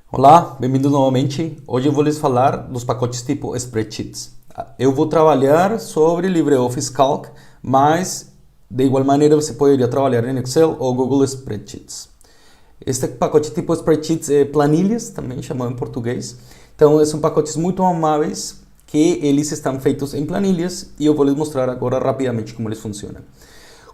Olá, bem-vindo novamente. Hoje eu vou lhes falar dos pacotes tipo Spreadsheets. Eu vou trabalhar sobre LibreOffice Calc, mas de igual maneira você poderia trabalhar em Excel ou Google Spreadsheets. Este pacote tipo Spreadsheets é planilhas, também chamado em português. Então, são pacotes muito amáveis que eles estão feitos em planilhas e eu vou lhes mostrar agora rapidamente como eles funcionam.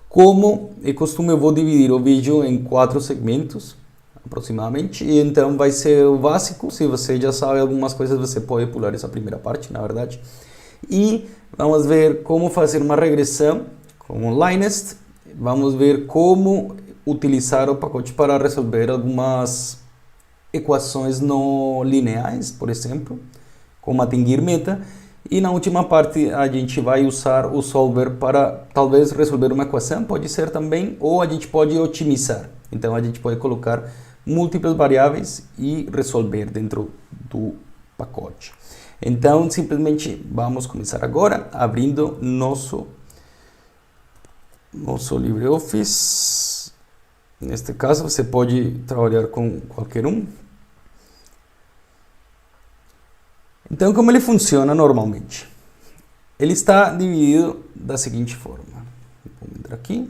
Como é costume, eu vou dividir o vídeo em 4 segmentos aproximadamente, e então vai ser o básico. Se você já sabe algumas coisas, você pode pular essa primeira parte, na verdade. E vamos ver como fazer uma regressão com o Linest. Vamos ver como utilizar o pacote para resolver algumas equações não lineares, por exemplo, como atingir meta. E na última parte a gente vai usar o solver para talvez resolver uma equação, pode ser também, ou a gente pode otimizar. Então a gente pode colocar múltiplas variáveis e resolver dentro do pacote. Então simplesmente vamos começar agora abrindo nosso LibreOffice. Neste caso você pode trabalhar com qualquer um. Então, como ele funciona normalmente? Ele está dividido da seguinte forma. Vou entrar aqui.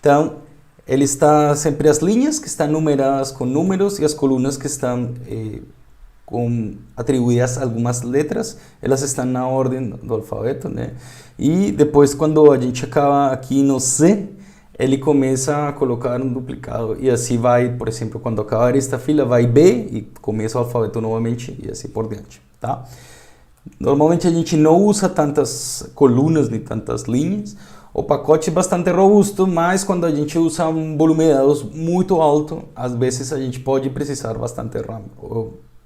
Então, ele está sempre as linhas que estão numeradas com números e as colunas que estão atribuídas a algumas letras. Elas estão na ordem do alfabeto, né? E depois, quando a gente acaba aqui no C, ele começa a colocar um duplicado e assim vai, por exemplo, quando acabar esta fila vai B e começa o alfabeto novamente e assim por diante, tá? Normalmente a gente não usa tantas colunas nem tantas linhas. O pacote é bastante robusto, mas quando a gente usa um volume de dados muito alto, às vezes a gente pode precisar bastante RAM.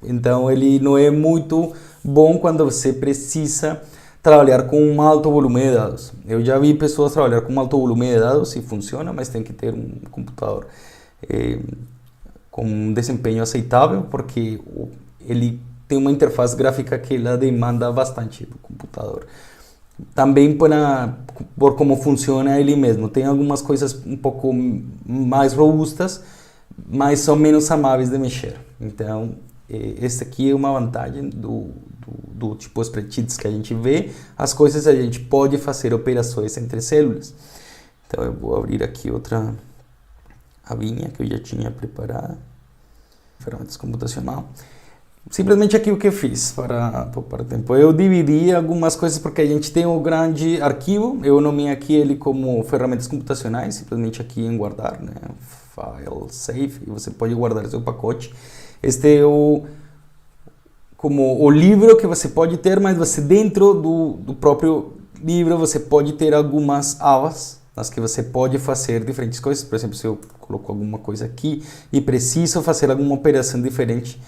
Então ele não é muito bom quando você precisa trabalhar com um alto volume de dados. Eu já vi pessoas trabalhar com um alto volume de dados e funciona, mas tem que ter um computador com um desempenho aceitável, porque ele tem uma interface gráfica que ela demanda bastante do computador. Também por como funciona ele mesmo. Tem algumas coisas um pouco mais robustas, mas são menos amáveis de mexer. Então, esse aqui é uma vantagem do tipo spreadsheets que a gente vê. As coisas a gente pode fazer operações entre células. Então eu vou abrir aqui outra abinha que eu já tinha preparado. Ferramentas computacional. Simplesmente aqui o que eu fiz para poupar tempo. Eu dividi algumas coisas porque a gente tem um grande arquivo. Eu nomeei aqui ele como ferramentas computacionais. Simplesmente aqui em guardar, né? File, save, e você pode guardar seu pacote. Este é como o livro que você pode ter, mas você dentro do próprio livro você pode ter algumas abas nas que você pode fazer diferentes coisas. Por exemplo, se eu coloco alguma coisa aqui e preciso fazer alguma operação diferente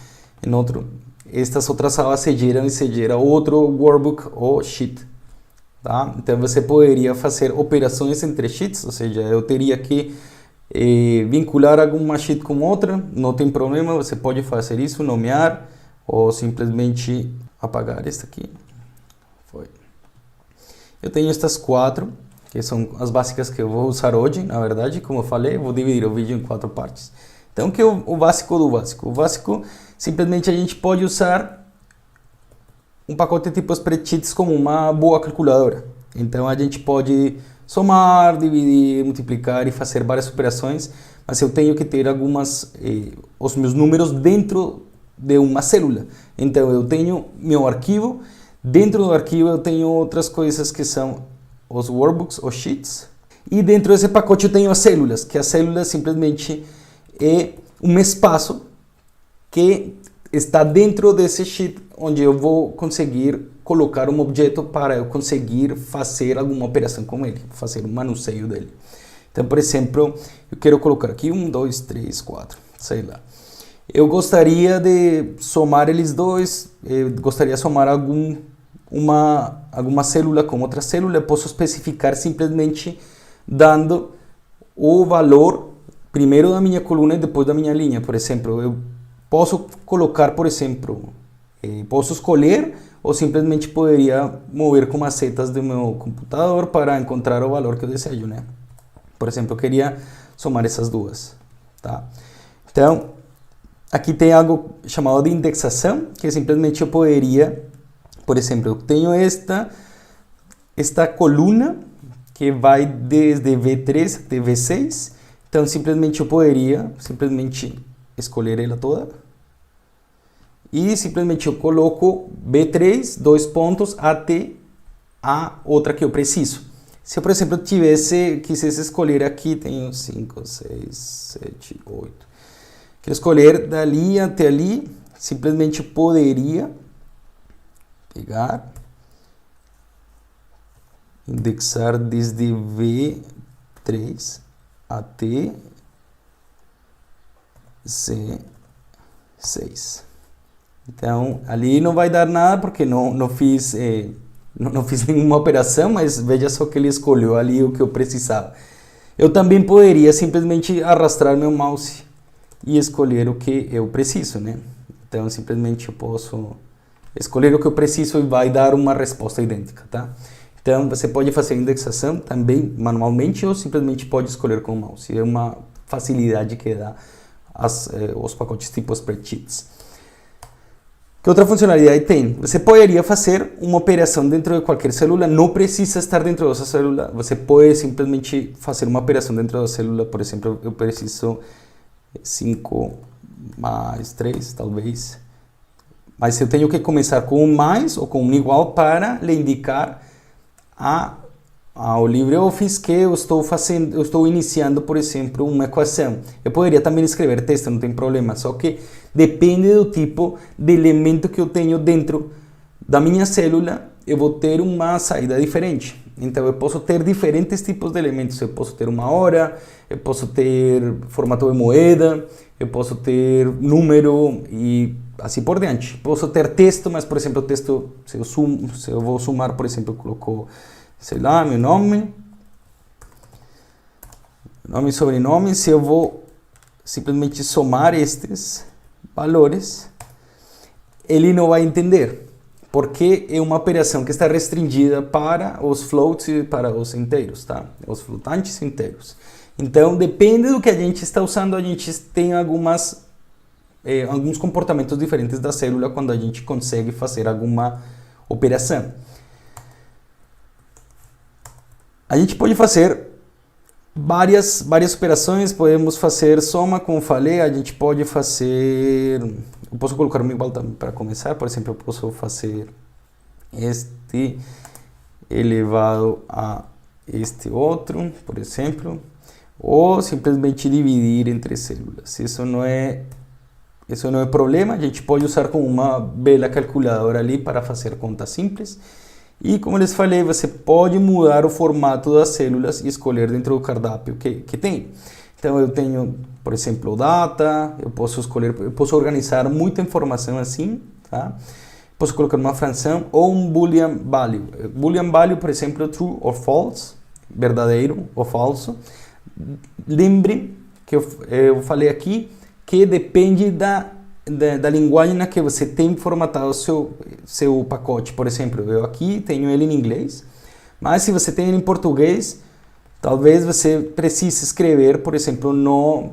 em outro, estas outras abas se geram e se gera outro workbook ou sheet, tá? Então você poderia fazer operações entre sheets, ou seja, eu teria que vincular alguma sheet com outra, não tem problema, você pode fazer isso, nomear ou simplesmente apagar esta aqui. Foi. Eu tenho estas 4, que são as básicas que eu vou usar hoje, na verdade, como eu falei, eu vou dividir o vídeo em 4 partes. Então, que é o básico do básico? O básico, simplesmente a gente pode usar um pacote tipo spreadsheets como uma boa calculadora. Então, a gente pode somar, dividir, multiplicar e fazer várias operações, mas eu tenho que ter os meus números dentro de uma célula. Então, eu tenho meu arquivo, dentro do arquivo eu tenho outras coisas que são os workbooks, os sheets, e dentro desse pacote eu tenho as células, que as células simplesmente é um espaço que está dentro desse sheet, onde eu vou conseguir colocar um objeto para eu conseguir fazer alguma operação com ele, fazer um manuseio dele. Então, por exemplo, eu quero colocar aqui 1, 2, 3, 4, sei lá. Eu gostaria de somar eles dois, eu gostaria de somar alguma célula com outra célula. Eu posso especificar simplesmente dando o valor primeiro da minha coluna e depois da minha linha. Por exemplo, eu posso colocar, por exemplo, posso escolher ou simplesmente poderia mover com as setas do meu computador para encontrar o valor que eu desejo, né? Por exemplo, eu queria somar essas duas, tá? Então, Aqui tem algo chamado de indexação, que simplesmente eu poderia, por exemplo, eu tenho esta coluna que vai desde V3 até V6, então simplesmente eu poderia escolher ela toda e simplesmente eu coloco V3, 2 pontos, até a outra que eu preciso. Se eu, por exemplo, quisesse escolher aqui, tenho 5, 6, 7, 8. Quero escolher dali até ali, simplesmente poderia pegar, indexar desde V3 até C6. Então, ali não vai dar nada porque não fiz nenhuma operação, mas veja só que ele escolheu ali o que eu precisava. Eu também poderia simplesmente arrastar meu mouse e escolher o que eu preciso, né? Então, simplesmente eu posso escolher o que eu preciso e vai dar uma resposta idêntica, tá? Então, você pode fazer indexação também manualmente ou simplesmente pode escolher com o mouse. É uma facilidade que dá os pacotes tipo spreadsheets. Que outra funcionalidade tem? Você poderia fazer uma operação dentro de qualquer célula, não precisa estar dentro dessa célula, você pode simplesmente fazer uma operação dentro da célula, por exemplo, eu preciso 5 mais 3, talvez, mas eu tenho que começar com um mais ou com um igual para lhe indicar ao LibreOffice que eu estou iniciando, por exemplo, uma equação. Eu poderia também escrever texto, não tem problema, só que depende do tipo de elemento que eu tenho dentro da minha célula, eu vou ter uma saída diferente. Então eu posso ter diferentes tipos de elementos, eu posso ter uma hora, eu posso ter formato de moeda, eu posso ter número e assim por diante. Posso ter texto, mas por exemplo o texto, se eu vou sumar, por exemplo, eu coloco, sei lá, meu nome e sobrenome, se eu vou simplesmente somar estes valores, ele não vai entender, porque é uma operação que está restringida para os floats e para os inteiros, tá? Os flotantes inteiros. Então, depende do que a gente está usando, a gente tem alguns comportamentos diferentes da célula quando a gente consegue fazer alguma operação. A gente pode fazer várias operações, podemos fazer soma, como falei, a gente pode fazer, eu posso colocar uma igual também para começar, por exemplo, eu posso fazer este elevado a este outro, por exemplo, ou simplesmente dividir entre células. Isso não é problema, a gente pode usar com uma bela calculadora ali para fazer contas simples. E como eu falei, você pode mudar o formato das células e escolher dentro do cardápio que tem. Então eu tenho, por exemplo, data, eu posso organizar muita informação assim, tá? Posso colocar uma fração ou um boolean value. Boolean value, por exemplo, true or false, verdadeiro ou falso. Lembre que eu falei aqui que depende da linguagem na que você tem formatado o seu pacote. Por exemplo, eu aqui tenho ele em inglês, mas se você tem ele em português, talvez você precise escrever, por exemplo, no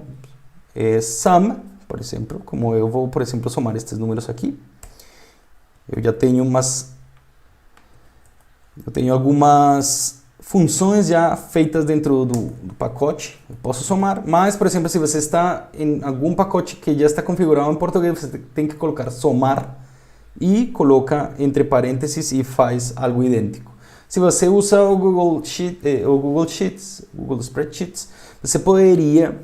sum, por exemplo, como eu vou, por exemplo, somar estes números aqui. Eu já tenho algumas funções já feitas dentro do pacote, eu posso somar, mas, por exemplo, se você está em algum pacote que já está configurado em português, você tem que colocar somar e coloca entre parênteses e faz algo idêntico. Se você usa o Google Sheets, Google Spreadsheets, você poderia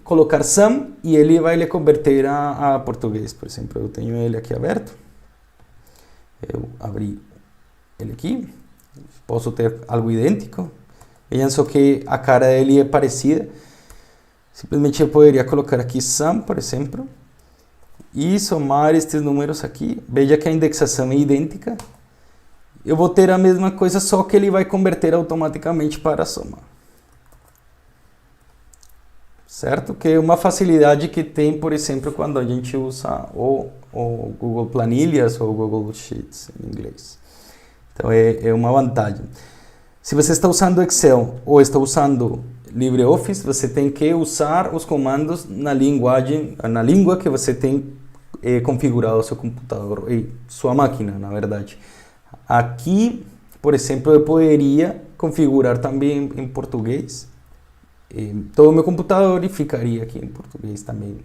colocar sum e ele vai lhe converter a português. Por exemplo, eu tenho ele aqui aberto, eu abri ele aqui, posso ter algo idêntico. Vejam só que a cara dele é parecida. Simplesmente eu poderia colocar aqui sum, por exemplo, e somar estes números aqui. Veja que a indexação é idêntica. Eu vou ter a mesma coisa, só que ele vai converter automaticamente para a soma. Certo? Que é uma facilidade que tem, por exemplo, quando a gente usa o Google Planilhas ou o Google Sheets em inglês. Então é uma vantagem. Se você está usando Excel ou está usando LibreOffice, você tem que usar os comandos na língua que você tem configurado o seu computador e sua máquina, na verdade. Aqui, por exemplo, eu poderia configurar também em português todo o meu computador e ficaria aqui em português também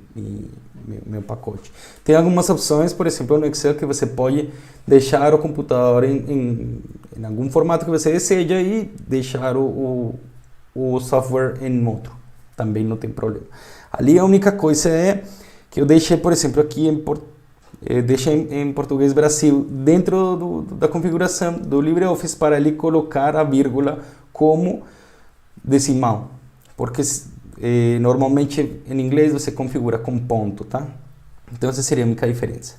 meu pacote. Tem algumas opções, por exemplo, no Excel, que você pode deixar o computador em algum formato que você deseja e deixar o software em outro. Também não tem problema. Ali a única coisa é que eu deixei, por exemplo, aqui deixei em português Brasil dentro da configuração do LibreOffice para ele colocar a vírgula como decimal. Porque normalmente em inglês você configura com ponto, tá? Então essa seria a única diferença.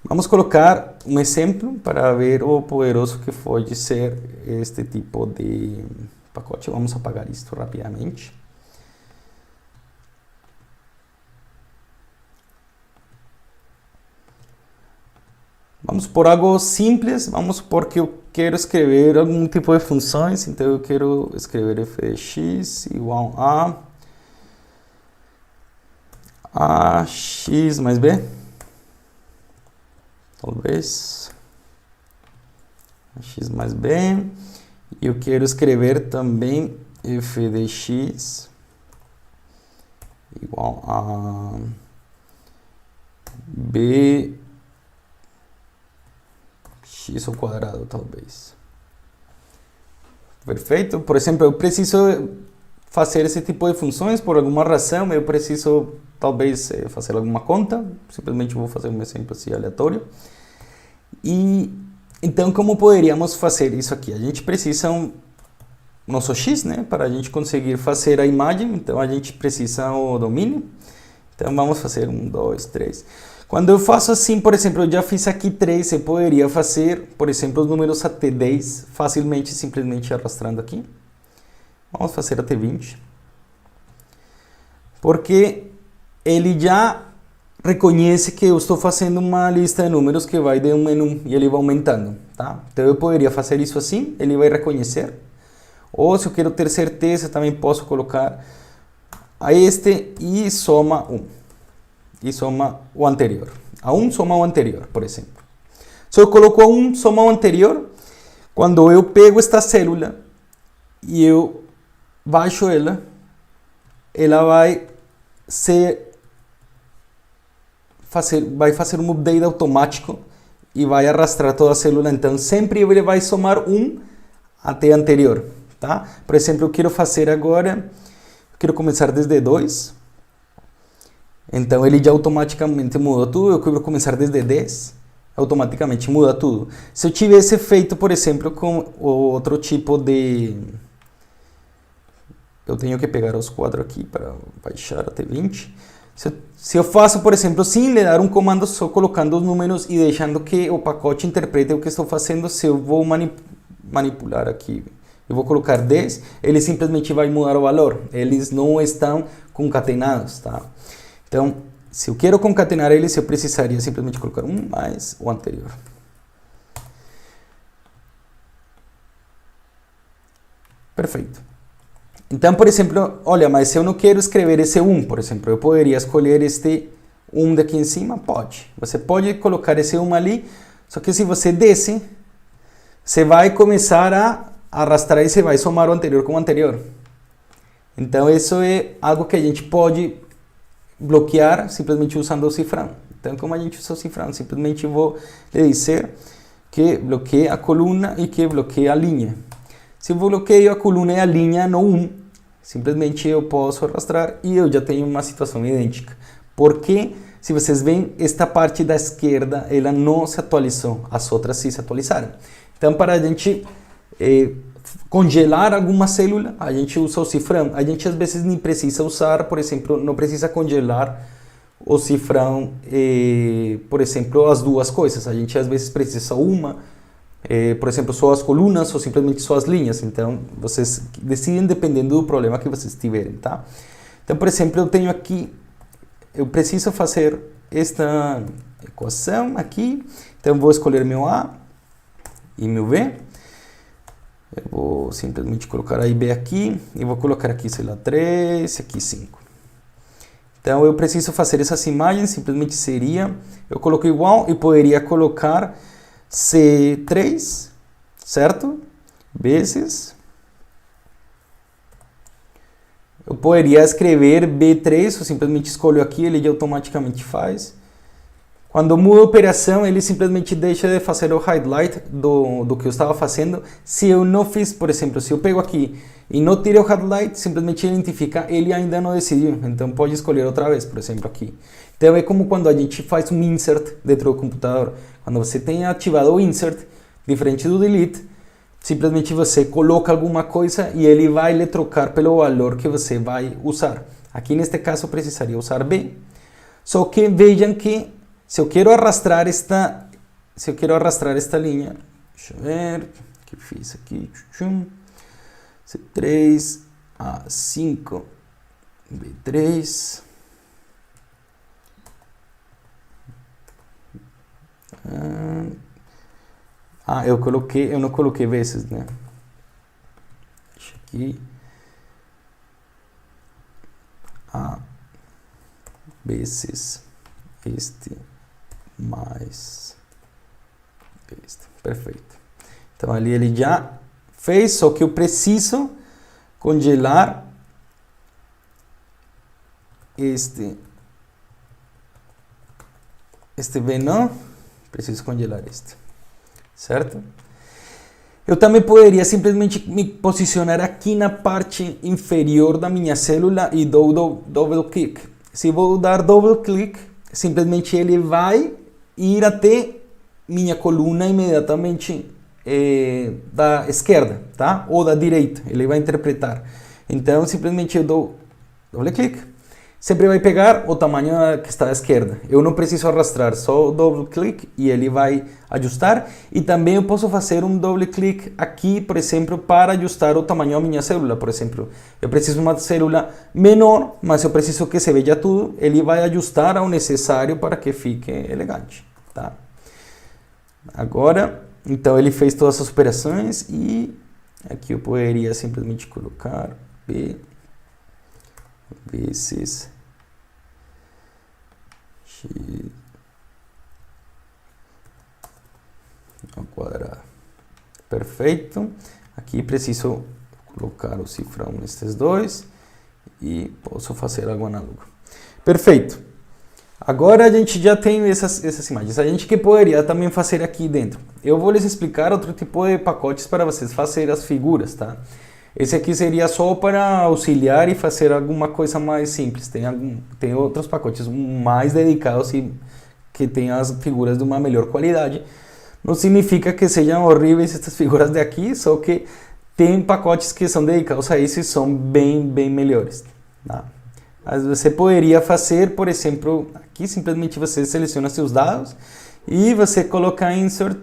Vamos colocar um exemplo para ver o poderoso que pode ser este tipo de pacote. Vamos apagar isto rapidamente. Vamos por algo simples, vamos porque eu quero escrever algum tipo de funções, então eu quero escrever f de x igual a x mais b, talvez, a x mais b, e eu quero escrever também f de x igual a b x ao quadrado, talvez. Perfeito? Por exemplo, eu preciso fazer esse tipo de funções por alguma razão, eu preciso talvez fazer alguma conta, simplesmente vou fazer um exemplo assim aleatório. E então, como poderíamos fazer isso aqui? A gente precisa nosso x, né, para a gente conseguir fazer a imagem, então a gente precisa o domínio. Então vamos fazer 1, 2, 3. Quando eu faço assim, por exemplo, eu já fiz aqui 3, eu poderia fazer, por exemplo, os números até 10 facilmente, simplesmente arrastando aqui. Vamos fazer até 20. Porque ele já reconhece que eu estou fazendo uma lista de números que vai de 1 em 1 e ele vai aumentando, tá? Então eu poderia fazer isso assim, ele vai reconhecer. Ou se eu quero ter certeza, também posso colocar a este e soma 1. E soma o anterior. A 1 soma o anterior, por exemplo. Se eu coloco a 1 soma o anterior, quando eu pego esta célula e eu baixo ela vai fazer um update automático e vai arrastar toda a célula. Então sempre ele vai somar 1 até a anterior, tá? Por exemplo, eu quero fazer agora, quero começar desde 2. Então ele já automaticamente muda tudo. Eu quero começar desde 10, automaticamente muda tudo. Se eu tivesse feito, por exemplo, com outro tipo de... Eu tenho que pegar os quadros aqui para baixar até 20. Se eu faço, por exemplo, sem lhe dar um comando, só colocando os números e deixando que o pacote interprete o que estou fazendo, se eu vou manipular aqui, eu vou colocar 10, ele simplesmente vai mudar o valor. Eles não estão concatenados, tá? Então, se eu quero concatenar eles, eu precisaria simplesmente colocar 1 mais o anterior. Perfeito. Então, por exemplo, olha, mas se eu não quero escrever esse 1, por exemplo, eu poderia escolher este 1 daqui em cima? Pode. Você pode colocar esse 1 ali, só que se você desce, você vai começar a arrastar e você vai somar o anterior com o anterior. Então, isso é algo que a gente pode bloquear simplesmente usando o cifrão. Então, como a gente usa o cifrão? Simplesmente vou lhe dizer que bloqueie a coluna e que bloqueie a linha. Se eu bloqueio a coluna e a linha no 1, simplesmente eu posso arrastar e eu já tenho uma situação idêntica. Porque, se vocês veem, esta parte da esquerda, ela não se atualizou, as outras sim se atualizaram. Então, para a gente congelar alguma célula, a gente usa o cifrão. A gente às vezes nem precisa usar, por exemplo, não precisa congelar o cifrão, por exemplo, as duas coisas. A gente às vezes precisa uma, por exemplo, só as colunas ou simplesmente só as linhas. Então, vocês decidem dependendo do problema que vocês tiverem, tá? Então, por exemplo, eu tenho aqui, eu preciso fazer esta equação aqui. Então, vou escolher meu A e meu B. Eu vou simplesmente colocar a IB aqui e vou colocar aqui, sei lá, 3, aqui 5. Então eu preciso fazer essas imagens, simplesmente seria, eu coloco igual e poderia colocar C3, certo? Vezes, eu poderia escrever B3, eu simplesmente escolho aqui, ele já automaticamente faz. Quando muda a operação, ele simplesmente deixa de fazer o highlight do que eu estava fazendo. Se eu não fiz, por exemplo, se eu pego aqui e não tiro o highlight, simplesmente identifica, ele ainda não decidiu. Então pode escolher outra vez, por exemplo, aqui. Então é como quando a gente faz um insert dentro do computador. Quando você tem ativado o insert, diferente do delete, simplesmente você coloca alguma coisa e ele vai lhe trocar pelo valor que você vai usar. Aqui neste caso eu precisaria usar B. Só que vejam que se eu quero arrastar esta linha, deixa eu ver, o que fiz aqui, C3, A5, B3, eu não coloquei vezes, né? Deixa aqui, A vezes este mais este. Perfeito. Então ali ele já fez, só que eu preciso congelar este V não, preciso congelar este, certo? Eu também poderia simplesmente me posicionar aqui na parte inferior da minha célula e dou double click. Se vou dar double click, simplesmente ele vai ir até minha coluna imediatamente da esquerda, tá? Ou da direita, ele vai interpretar. Então, simplesmente eu dou doble clique, sempre vai pegar o tamanho que está à esquerda. Eu não preciso arrastar, só double clique e ele vai ajustar. E também eu posso fazer um double clique aqui, por exemplo, para ajustar o tamanho da minha célula. Por exemplo, eu preciso de uma célula menor, mas eu preciso que se veja tudo. Ele vai ajustar ao necessário para que fique elegante, tá? Agora, então ele fez todas as operações e aqui eu poderia simplesmente colocar B vezes X ao quadrado. Perfeito. Aqui preciso colocar o cifrão nestes dois e posso fazer algo análogo. Perfeito. Agora a gente já tem essas imagens. A gente que poderia também fazer aqui dentro. Eu vou lhes explicar outro tipo de pacotes para vocês fazerem as figuras, tá? Esse aqui seria só para auxiliar e fazer alguma coisa mais simples. Tem outros pacotes mais dedicados e que tem as figuras de uma melhor qualidade. Não significa que sejam horríveis essas figuras de aqui, só que tem pacotes que são dedicados a isso e são bem melhores, tá? Mas você poderia fazer, por exemplo, aqui simplesmente você seleciona seus dados e você coloca insert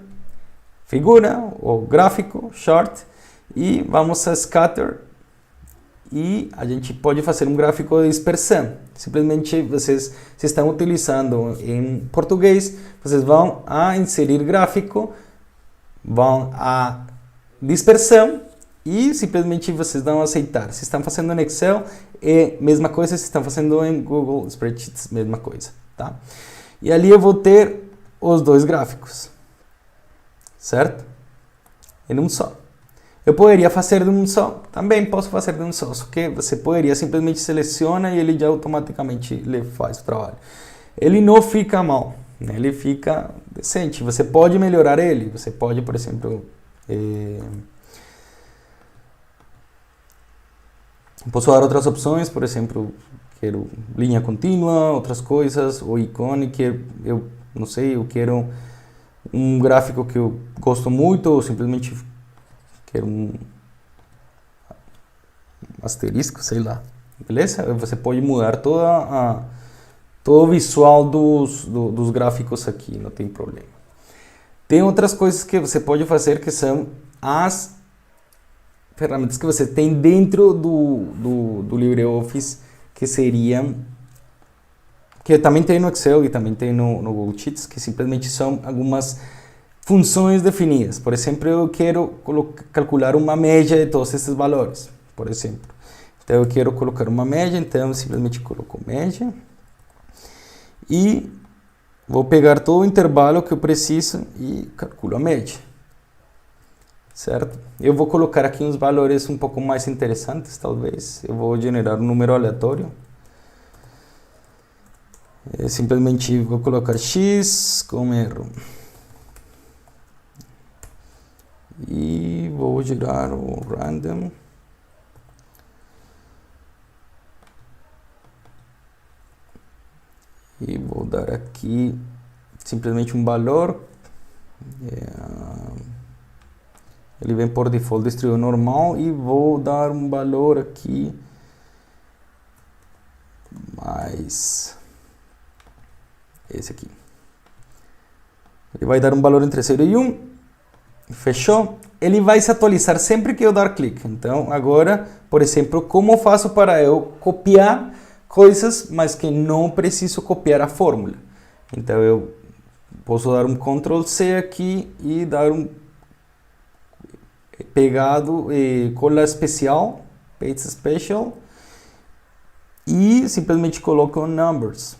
figura ou gráfico, short, e vamos a scatter e a gente pode fazer um gráfico de dispersão. Simplesmente vocês, se estão utilizando em português, vocês vão a inserir gráfico, vão a dispersão e simplesmente vocês dão a aceitar. Se estão fazendo no Excel, é mesma coisa. Se estão fazendo em Google Spreadsheets, mesma coisa, tá? E ali eu vou ter os dois gráficos, certo? Em um só. Eu poderia fazer de um só, também posso fazer de um só que você poderia simplesmente seleciona e ele já automaticamente lhe faz o trabalho. Ele não fica mal, né? Ele fica decente. Você pode melhorar ele, você pode, por exemplo, posso dar outras opções, por exemplo, quero linha contínua, outras coisas, ou ícone, que eu não sei, eu quero um gráfico que eu gosto muito, ou simplesmente quero um asterisco, sei lá, beleza? Você pode mudar todo o visual dos gráficos aqui, não tem problema. Tem outras coisas que você pode fazer que são as ferramentas que você tem dentro do LibreOffice, que seriam, que também tem no Excel e também tem no Google Sheets, que simplesmente são algumas funções definidas. Por exemplo, eu quero calcular uma média de todos esses valores, por exemplo. Então, eu quero colocar uma média, então eu simplesmente coloco média. E vou pegar todo o intervalo que eu preciso e calculo a média. Certo? Eu vou colocar aqui uns valores um pouco mais interessantes, talvez. Eu vou generar um número aleatório. Simplesmente vou colocar x com erro. E vou gerar o random. E vou dar aqui simplesmente um valor. Ele vem por default distribuído normal e vou dar um valor aqui mais esse aqui. Ele vai dar um valor entre 0 e 1. Fechou? Ele vai se atualizar sempre que eu dar clique. Então, agora, por exemplo, como faço para eu copiar coisas, mas que não preciso copiar a fórmula? Então, eu posso dar um Ctrl C aqui e dar um pegado, cola especial, paste special, e simplesmente coloco numbers.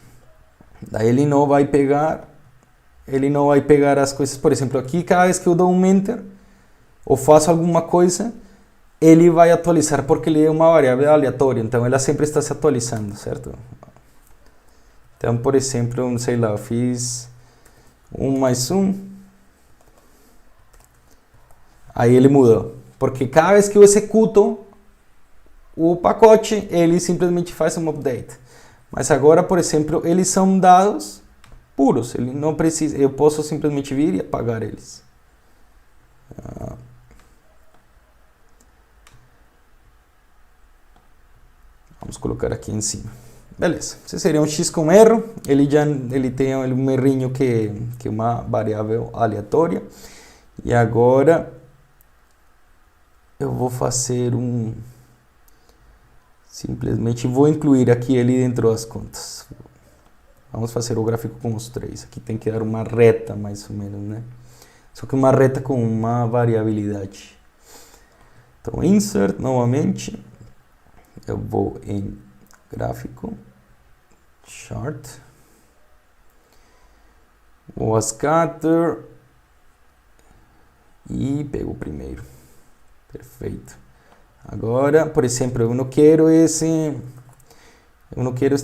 Daí ele não vai pegar as coisas, por exemplo, aqui cada vez que eu dou um enter ou faço alguma coisa, ele vai atualizar porque ele é uma variável aleatória, então ela sempre está se atualizando, certo? Então, por exemplo, sei lá, eu fiz 1 mais 1, aí ele mudou, porque cada vez que eu executo o pacote, ele simplesmente faz um update. Mas agora, por exemplo, eles são dados puros, ele não precisa, eu posso simplesmente vir e apagar eles. Vamos colocar aqui em cima. Beleza, esse seria um x com erro, ele tem um errinho que é uma variável aleatória. E agora eu vou fazer simplesmente vou incluir aqui ele dentro das contas. Vamos fazer o gráfico com os três. Aqui tem que dar uma reta, mais ou menos, né? Só que uma reta com uma variabilidade. Então, insert novamente. Eu vou em gráfico, chart. Vou a scatter. E pego o primeiro. Perfeito. Agora, por exemplo, eu não quero este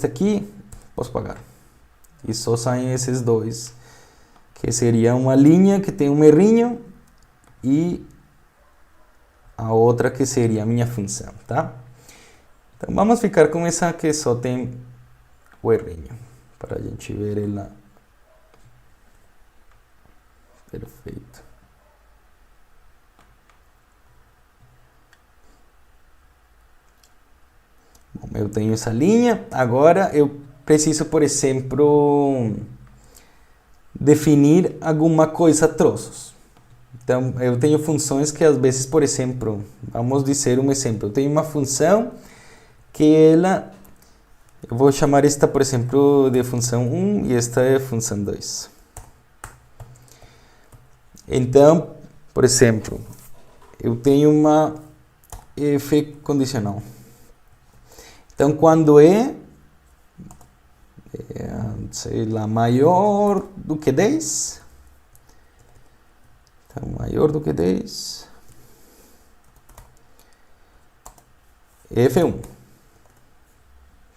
aqui, posso apagar. E só saem esses dois, que seria uma linha que tem um errinho e a outra que seria a minha função, tá? Então vamos ficar com essa que só tem o errinho, para a gente ver ela. Perfeito. Bom, eu tenho essa linha, agora eu preciso, por exemplo, definir alguma coisa a troços. Então, eu tenho funções que às vezes, por exemplo, vamos dizer um exemplo, eu tenho uma função que ela, eu vou chamar esta, por exemplo, de função 1 e esta é função 2. Então, por exemplo, eu tenho uma f condicional. Então, quando sei lá, maior do que 10, então, maior do que 10, F1,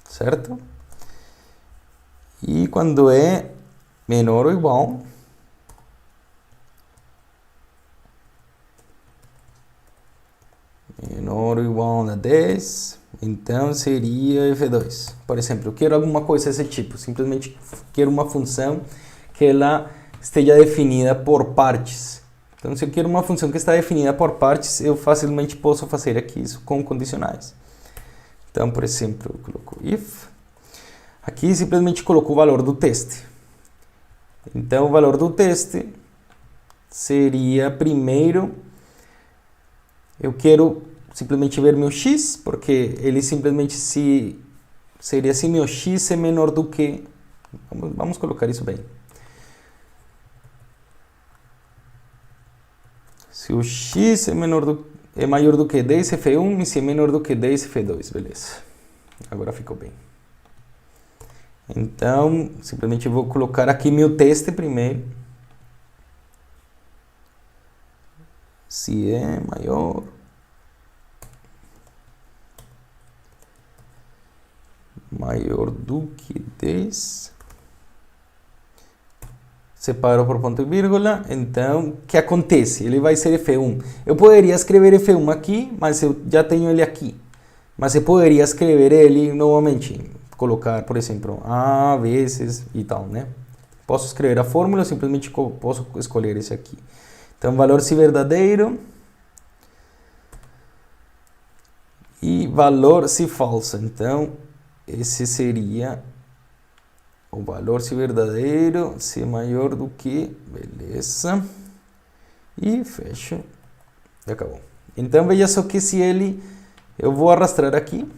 certo? E quando é menor ou igual, a 10, então seria F2. Por exemplo, eu quero alguma coisa desse tipo, simplesmente quero uma função que ela esteja definida por partes. Então, se eu quero uma função que está definida por partes, eu facilmente posso fazer aqui isso com condicionais. Então, por exemplo, eu coloco if. Aqui simplesmente coloco o valor do teste. Então, o valor do teste seria primeiro, eu quero simplesmente ver meu x, porque ele simplesmente seria se meu x é menor do que... Vamos colocar isso bem. Se o x é maior do que 10, F1, e se é menor do que 10, F2, beleza. Agora ficou bem. Então, simplesmente vou colocar aqui meu teste primeiro. Se é maior do que 10, separo por ponto e vírgula. Então, o que acontece? Ele vai ser F1. Eu poderia escrever F1 aqui, mas eu já tenho ele aqui. Mas eu poderia escrever ele novamente, colocar, por exemplo, A vezes e tal, né? Posso escrever a fórmula, simplesmente posso escolher esse aqui. Então, valor se verdadeiro e valor se falso. Então, esse seria o valor se verdadeiro, se maior do que, beleza. E fecho. E acabou. Então, veja só que se ele, eu vou arrastar aqui.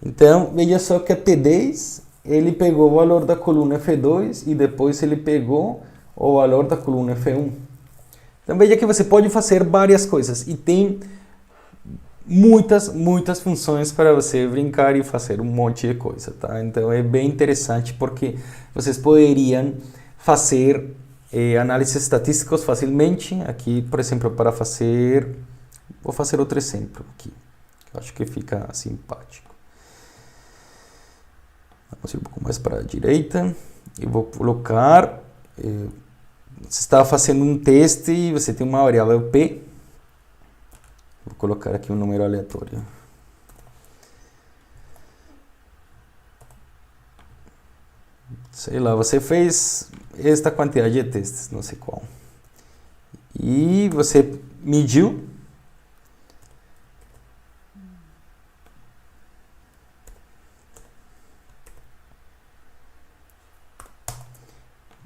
Então, veja só que até 10, ele pegou o valor da coluna F2 e depois ele pegou o valor da coluna F1. Então, veja que você pode fazer várias coisas e tem muitas funções para você brincar e fazer um monte de coisa, tá? Então, é bem interessante porque vocês poderiam fazer análises estatísticos facilmente. Aqui, por exemplo, para fazer... Vou fazer outro exemplo aqui. Eu acho que fica simpático. Vamos ir um pouco mais para a direita. Eu vou colocar... você está fazendo um teste e você tem uma variável P. Vou colocar aqui um número aleatório. Sei lá, você fez esta quantidade de testes, não sei qual. E você mediu.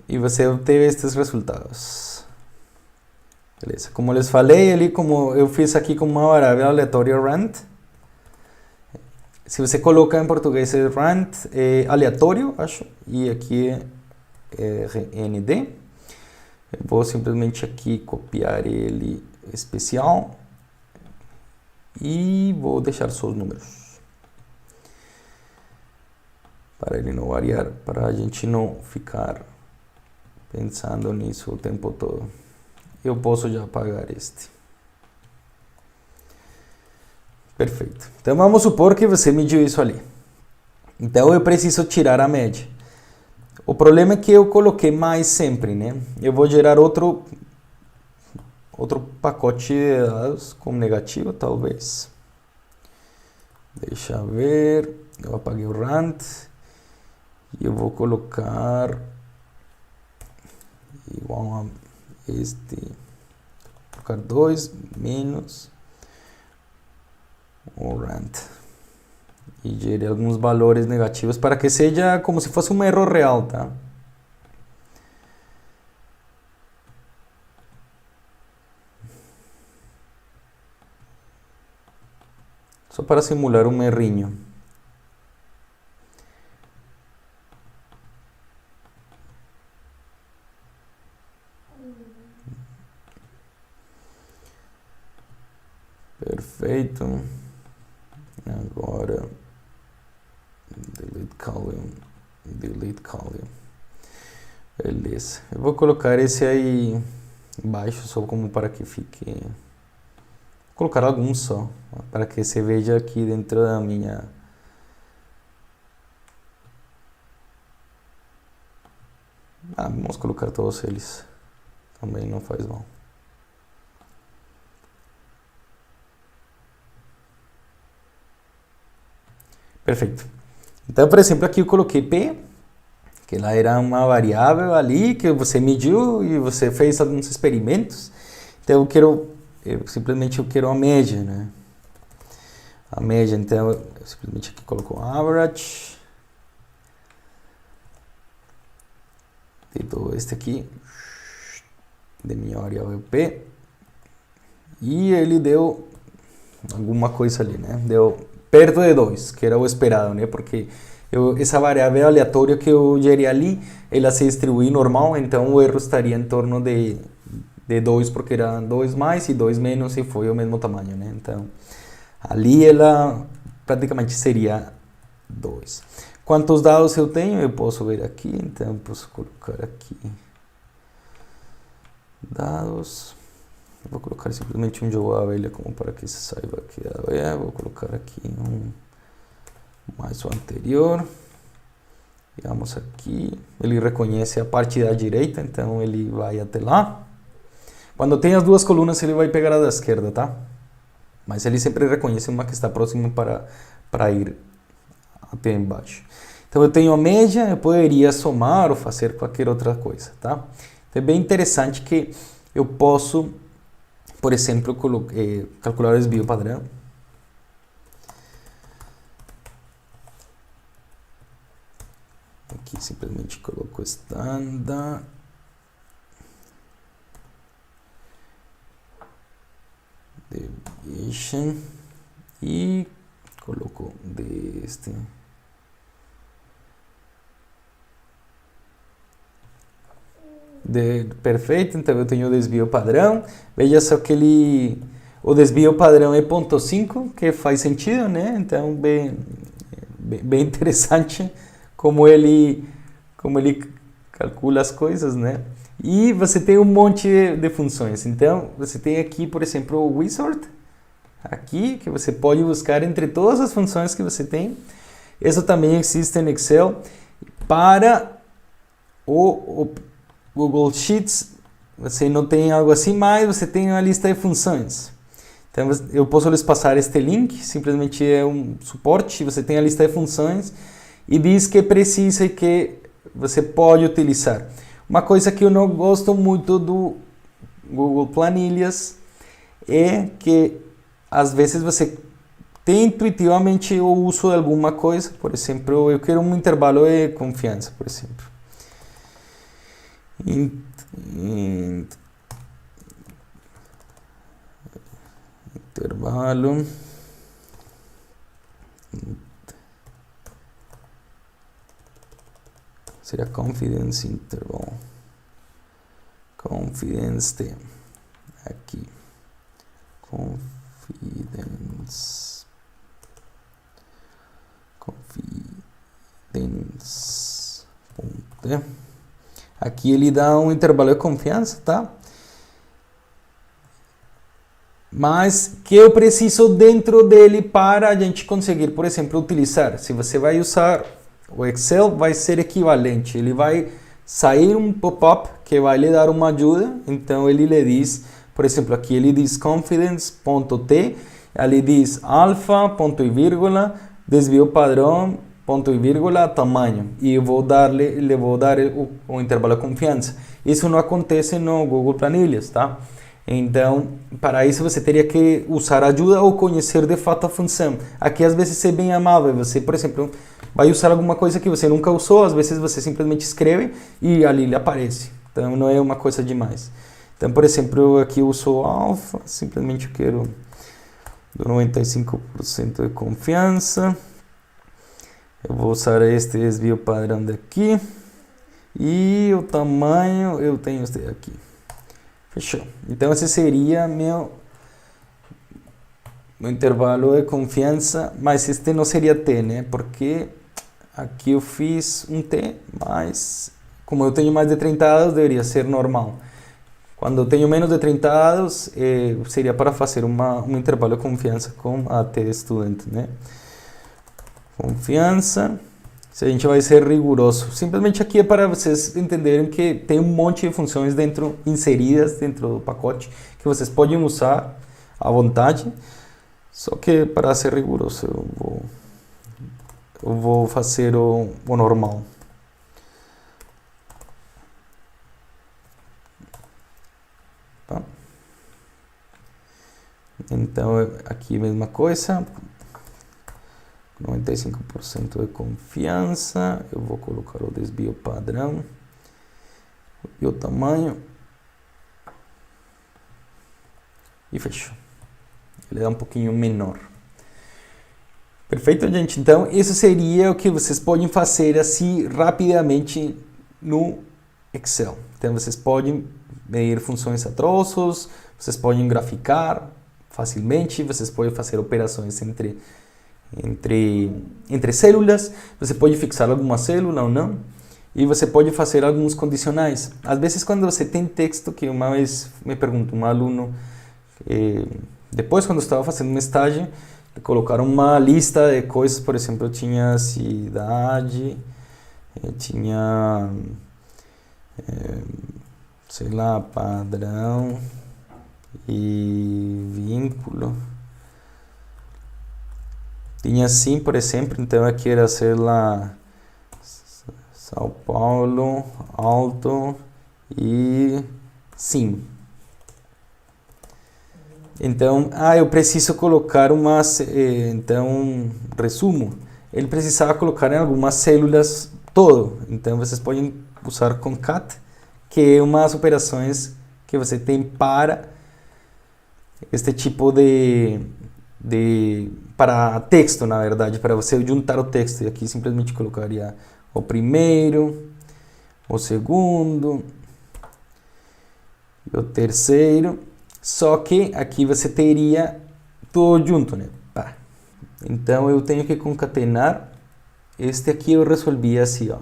E você obteve estes resultados. Beleza. Como les falei ali, como eu fiz aqui com uma variável aleatória rand. Se você coloca em português rand, é aleatório, acho. E aqui é rnd. Eu vou simplesmente aqui copiar ele especial. E vou deixar só os números. Para ele não variar, para a gente não ficar pensando nisso o tempo todo. Eu posso já apagar este. Perfeito. Então vamos supor que você mediu isso ali. Então eu preciso tirar a média. O problema é que eu coloquei mais sempre, né? Eu vou gerar outro pacote de dados com negativo, talvez. Deixa eu ver. Eu apaguei o rand. E eu vou colocar igual a este, colocar 2 menos o rand e gerar alguns valores negativos para que seja como se fosse um erro real, tá? Só para simular um errinho. Perfeito. Agora delete column. Beleza. Eu vou colocar esse aí embaixo só como para que fique. Vou colocar alguns só para que você veja aqui dentro da minha. Vamos colocar todos eles. Também não faz mal. Perfeito. Então, por exemplo, aqui eu coloquei P, que ela era uma variável ali que você mediu e você fez alguns experimentos. Então, eu simplesmente quero a média, né? A média, então, eu simplesmente aqui coloco average. E dou este aqui, de minha variável P. E ele deu alguma coisa ali, né? Deu perto de 2, que era o esperado, né? Porque essa variável aleatória que eu gerei ali, ela se distribui normal, então o erro estaria em torno de de 2 porque era 2 mais e 2 menos e foi o mesmo tamanho, né? Então, ali ela praticamente seria 2. Quantos dados eu tenho? Eu posso ver aqui, então eu posso colocar aqui dados. Eu vou colocar simplesmente um jogo abelha como para que se saiba que é. Vou colocar aqui um mais o anterior. Vamos aqui, ele reconhece a parte da direita, então ele vai até lá. Quando tem as duas colunas, ele vai pegar a da esquerda, tá? Mas ele sempre reconhece uma que está próxima para ir até embaixo. Então eu tenho a média, eu poderia somar ou fazer qualquer outra coisa, tá? Então é bem interessante que eu posso, por exemplo, calcular o desvio padrão. Aqui simplesmente coloco standard deviation e coloco deste perfeito. Então eu tenho o desvio padrão. Veja só que o desvio padrão é 0,5, que faz sentido, né? Então bem interessante como ele calcula as coisas, né? E você tem um monte de funções. Então, você tem aqui, por exemplo, o wizard, aqui, que você pode buscar entre todas as funções que você tem. Isso também existe no Excel. Para o Google Sheets, você não tem algo assim, mas você tem uma lista de funções. Então, eu posso lhes passar este link, simplesmente é um suporte, você tem a lista de funções, e diz que precisa e que você pode utilizar. Uma coisa que eu não gosto muito do Google Planilhas é que às vezes você tem intuitivamente o uso de alguma coisa. Por exemplo, eu quero um intervalo de confiança, por exemplo. Intervalo. Seria confidence interval. Confidence aqui. Confidence. Ponto. Aqui ele dá um intervalo de confiança, tá? Mas que eu preciso dentro dele para a gente conseguir, por exemplo, utilizar. Se você vai usar o Excel, vai ser equivalente. Ele vai sair um pop-up que vai lhe dar uma ajuda. Então ele lhe diz, por exemplo, aqui ele diz confidence.t, ali diz alfa, ponto e vírgula, desvio padrão, ponto e vírgula, tamanho. E eu vou dar o intervalo de confiança. Isso não acontece no Google Planilhas, tá? Então, para isso você teria que usar ajuda ou conhecer de fato a função. Aqui às vezes é bem amável. Você, por exemplo, vai usar alguma coisa que você nunca usou, às vezes você simplesmente escreve e ali ele aparece. Então não é uma coisa demais. Então, por exemplo, eu aqui uso alfa, simplesmente eu quero do 95% de confiança. Eu vou usar este desvio padrão daqui. E o tamanho eu tenho este aqui. Fechou. Então esse seria meu intervalo de confiança, mas este não seria T, né? Porque aqui eu fiz um T, mas como eu tenho mais de 30 dados, deveria ser normal. Quando eu tenho menos de 30 dados, seria para fazer um intervalo de confiança com a T estudante, né? Confiança. Se a gente vai ser rigoroso. Simplesmente aqui é para vocês entenderem que tem um monte de funções inseridas dentro do pacote que vocês podem usar à vontade. Só que para ser rigoroso eu vou fazer o normal. Tá? Então aqui a mesma coisa. 95% de confiança, eu vou colocar o desvio padrão e o tamanho e fechou. Ele é um pouquinho menor. Perfeito, gente? Então, isso seria o que vocês podem fazer assim rapidamente no Excel. Então, vocês podem medir funções a troços, vocês podem graficar facilmente, vocês podem fazer operações entre células, você pode fixar alguma célula ou não, e você pode fazer alguns condicionais. Às vezes, quando você tem texto, que uma vez me perguntou um aluno, depois quando eu estava fazendo um estágio, colocaram uma lista de coisas, por exemplo, eu tinha cidade, eu tinha, sei lá, padrão e vínculo. Tinha sim, por exemplo, então aqui era, sei lá, São Paulo, alto e sim. Então, eu preciso colocar então, resumo. Ele precisava colocar em algumas células todo. Então, vocês podem usar concat, que é umas operações que você tem para este tipo para texto, na verdade, para você juntar o texto. E aqui simplesmente colocaria o primeiro, o segundo e o terceiro. Só que aqui você teria tudo junto, né? Pá. Então eu tenho que concatenar. Este aqui eu resolvi assim, ó.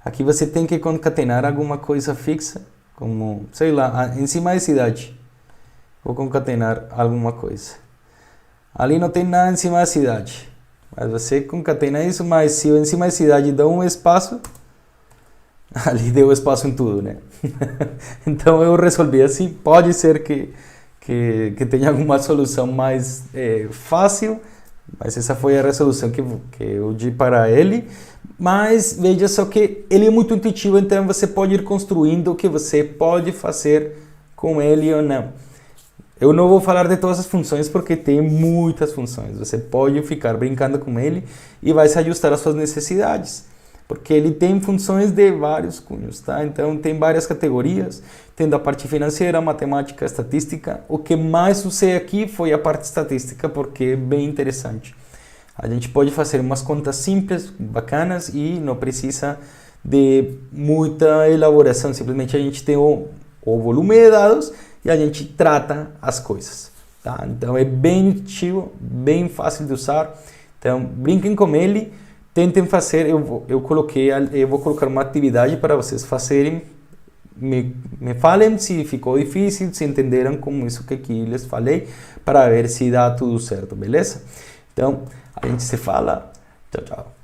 Aqui você tem que concatenar alguma coisa fixa, como, sei lá, em cima de cidade. Vou concatenar alguma coisa. Ali não tem nada em cima da cidade. Mas você concatena isso, mas se eu em cima da cidade dou um espaço, ali deu espaço em tudo, né? Então eu resolvi assim. Pode ser que tenha alguma solução mais fácil, mas essa foi a resolução que eu dei para ele. Mas veja só que ele é muito intuitivo, então você pode ir construindo o que você pode fazer com ele ou não. Eu não vou falar de todas as funções porque tem muitas funções. Você pode ficar brincando com ele e vai se ajustar às suas necessidades. Porque ele tem funções de vários cunhos, tá? Então tem várias categorias, tendo a parte financeira, matemática, estatística. O que mais usei aqui foi a parte estatística, porque é bem interessante. A gente pode fazer umas contas simples, bacanas, e não precisa de muita elaboração. Simplesmente a gente tem o volume de dados e a gente trata as coisas, tá? Então é bem intuitivo, bem fácil de usar. Então brinquem com ele. Tentem fazer, eu vou colocar uma atividade para vocês fazerem, me falem se ficou difícil, se entenderam como isso que aqui lhes falei, para ver se dá tudo certo, beleza? Então, a gente se fala, tchau, tchau.